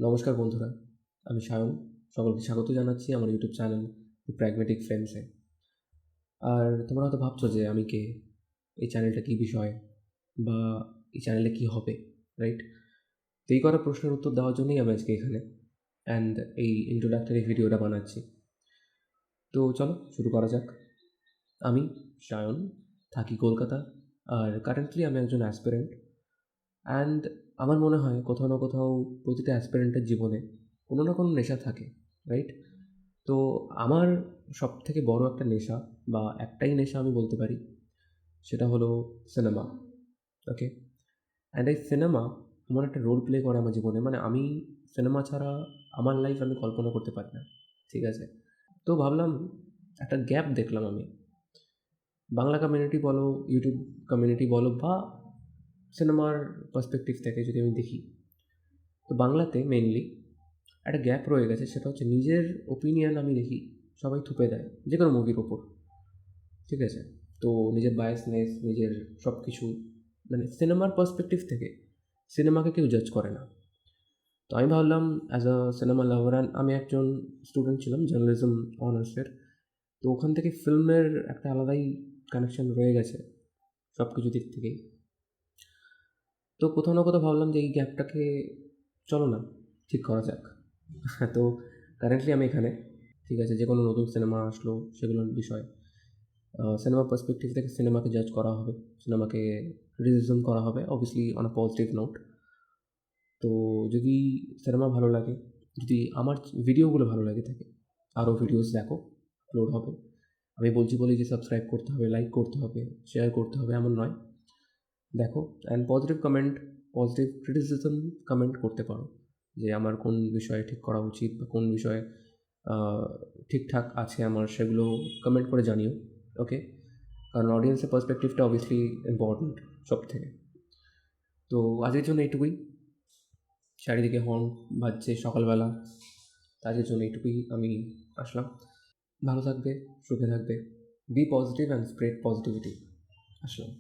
নমস্কার বন্ধুরা, আমি সায়ন। সকলকে স্বাগত জানাচ্ছি আমার ইউটিউব চ্যানেল দি প্র্যাগমেটিক ফ্রেন্ডসে। আর তোমরা হয়তো ভাবছো যে আমি কে, এই চ্যানেলটা কী বিষয়, বা এই চ্যানেলে কী হবে, রাইট? তো এই করা প্রশ্নের উত্তর দেওয়ার জন্যই আমি আজকে এখানে অ্যান্ড এই ইন্ট্রোডাক্টরি ভিডিওটা বানাচ্ছি। তো চলো শুরু করা যাক। আমি সায়ন, থাকি কলকাতা, আর কারেন্টলি আমি একজন অ্যাসপিরেন্ট। অ্যান্ড আমার মনে হয় কোথাও না কোথাও প্রতিটা অ্যাসপিরেন্টের জীবনে কোনো না কোনো নেশা থাকে, রাইট? তো আমার সবথেকে বড় একটা নেশা, বা একটাই নেশা আমি বলতে পারি, সেটা হলো সিনেমা। ওকে, অ্যান্ড এই সিনেমা আমার একটা রোল প্লে করে আমার জীবনে। মানে আমি সিনেমা ছাড়া আমার লাইফ আমি কল্পনা করতে পারি না, ঠিক আছে? তো ভাবলাম, একটা গ্যাপ দেখলাম আমি, বাংলা কমিউনিটি বলো, ইউটিউব কমিউনিটি বলো, বা সিনেমার পার্সপেক্টিভ থেকে যদি আমি দেখি, তো বাংলাতে মেইনলি একটা গ্যাপ রয়ে গেছে। সেটা হচ্ছে নিজের ওপিনিয়ন আমি দেখি সবাই থুপে দেয় যে কোনো মুভির ওপর, ঠিক আছে? তো নিজের বায়াসনেস, নিজের সব কিছু, মানে সিনেমার পার্সপেক্টিভ থেকে সিনেমাকে কেউ জাজ করে না। তো আমি ভাবলাম, as a cinema lover, and আমি একজন স্টুডেন্ট ছিলাম জার্নালিজম অনার্সের, তো ওখান থেকে ফিল্মের একটা আলাদাই কানেকশন রয়ে গেছে সব কিছু দিক থেকেই। তো কোথাও না কোথাও ভাবলাম যে এই গ্যাপটাকে চলো না ঠিক করা যাক। তো কারেন্টলি আমি এখানে, ঠিক আছে, যে কোনো নতুন সিনেমা আসলো সেগুলোর বিষয়, সিনেমা পার্সপেক্টিভ থেকে সিনেমাকে জাজ করা হবে, সিনেমাকে ক্রিটিসিজম করা হবে, obviously on a positive note. তো যদি সিনেমা ভালো লাগে, যদি আমার ভিডিওগুলো ভালো লাগে থাকে, আরও ভিডিওস দেখো, আপলোড হবে। আমি বলছি বলি যে সাবস্ক্রাইব করতে হবে, লাইক করতে হবে, শেয়ার করতে হবে, এমন নয়। দেখো, and positive comment, positive criticism comment করতে পারো যে আমার কোন বিষয়ে ঠিক করা উচিত, বা কোন বিষয়ে ঠিকঠাক আছে আমার, সেগুলো কমেন্ট করে জানিও। ওকে, কারণ অডিয়েন্সের পার্সপেক্টিভটা অবভিয়াসলি ইম্পর্ট্যান্ট সব থেকে। তো আজকের জন্য এইটুকুই। চারিদিকে হর্ন বাজছে সকালবেলা, তাদের জন্য এইটুকুই আমি আসলাম। ভালো থাকবে, সুখে থাকবে, be positive and spread positivity. Aslam.